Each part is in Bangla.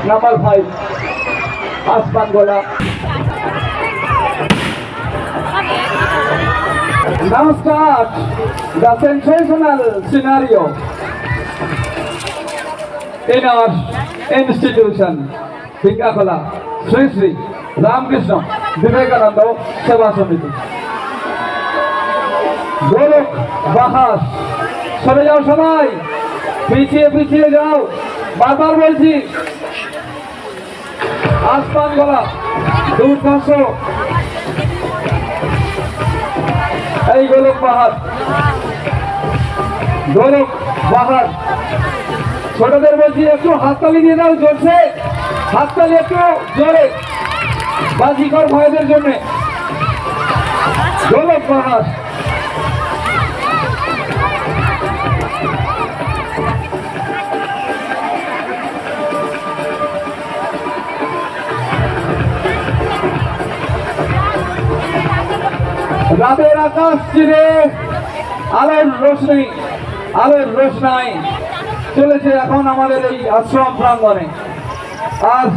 নাম্বার 5 আসমান গোলা। Now start the sensational scenario in our institution, Bikakola, Sri Sri Ramakrishna Vivekananda Seva Samiti. Golok Bahas, সরে যাও সবাই, পিছিয়ে পিছিয়ে যাও, বারবার বলছি। আসমান গলা দুর্ধর্ষ, এই গোলক বাহার, গোলক বাহার। ছোটদের বলছি একটু হাততালি দিয়ে দাও জোরছে, হাততালি একটু জোরে, বাজিকর ভয়দের জন্য। গোলক বাহার রাতের আকাশ চিরে আলোর রোশনাই চলেছে এখন আমাদের এই আশ্রম প্রাঙ্গণে। আজ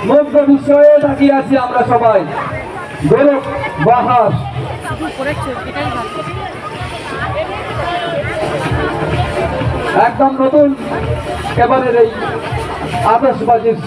মুগ্ধ বিষয়ে তাকিয়ে আছি আমরা সবাই। গোলক বাহার একদম নতুন এবারের এই আতশবাজির